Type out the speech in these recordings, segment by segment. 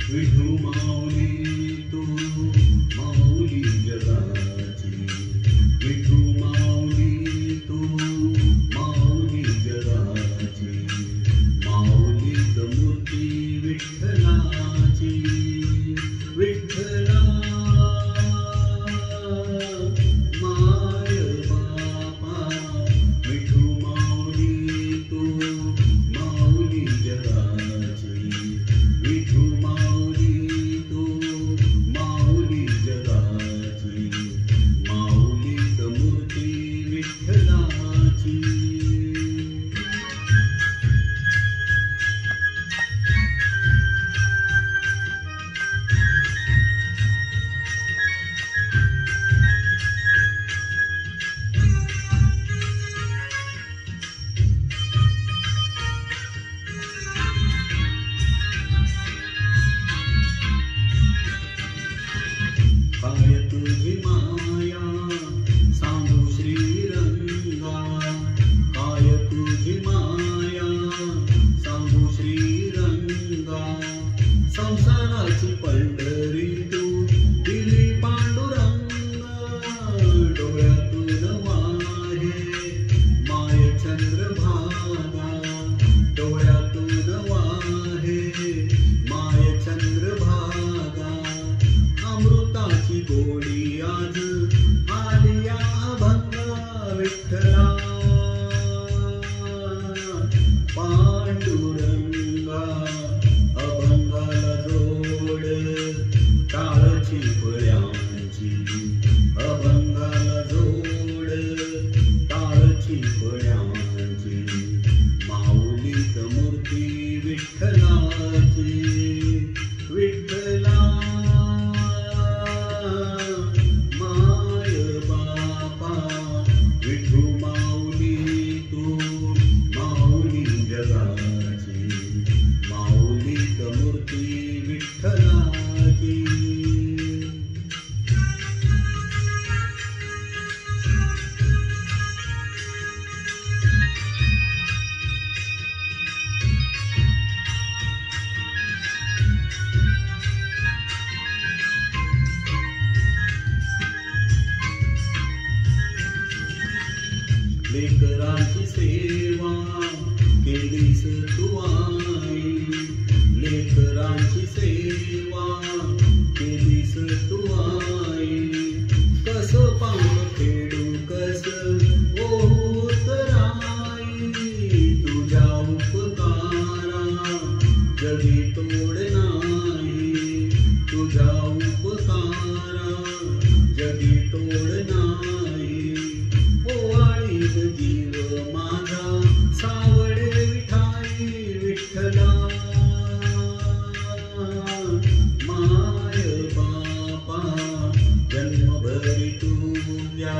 विठू माऊली तू माऊली जगाची, विठू माऊली तू माऊली जगाची, माऊलीत मूर्ती विठ्ठलाची, विठ्ठला माय बापा, विठू माऊली तू माऊली जगाची, विठू माऊली तू माऊली जगाची, माऊलीत मूर्ती विठ्ठलाची. काय तुझी माया सांगू श्रीरंगा, काय तुझी माया सांगू श्रीरंगा, संसाराची पंढरी तू दिली पांडुरंगा, डोळ्यातून वाहे माय चंद्रभागा, डोळ्यातून वाहे माय चंद्रभागा, अमृताची गोडी आज आलिया अभंगा, विठ्ठला पांडुरंगा, अभंगाला जोड टाळची फळ्यांची, अभंगाला जोड टाळची फळ्यांची, माऊलीत मूर्ती विठ्ठलाची, विठ्ठला माय बापा, विठू माऊली तू माऊली जगाची, माऊलीत मूर्ती विठ्ठलाची. लेकरांची सेवा केलीस तू आई, लेकरांची सेवा केलीस तू आई, कस पांग फेडू कस ओत राई, तुझ्या उपकारा जगी तोड नाही, तुझ्या उपकारा जगी तोड नाही, जीव माझा सावडे विठाई, विठ्ठला माय बापा, जन्मभरी तुझ्या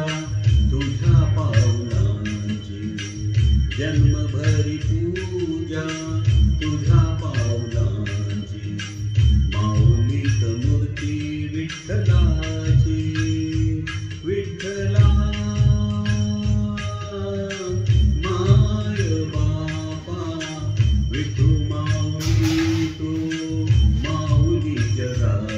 तुझ्या पावलांची, जन्मभरी पूजा तुझ्या पावलांची, माऊलीत मूर्ती विठ्ठलाची, विठ्ठला विठू माऊली तू माऊली जगाची.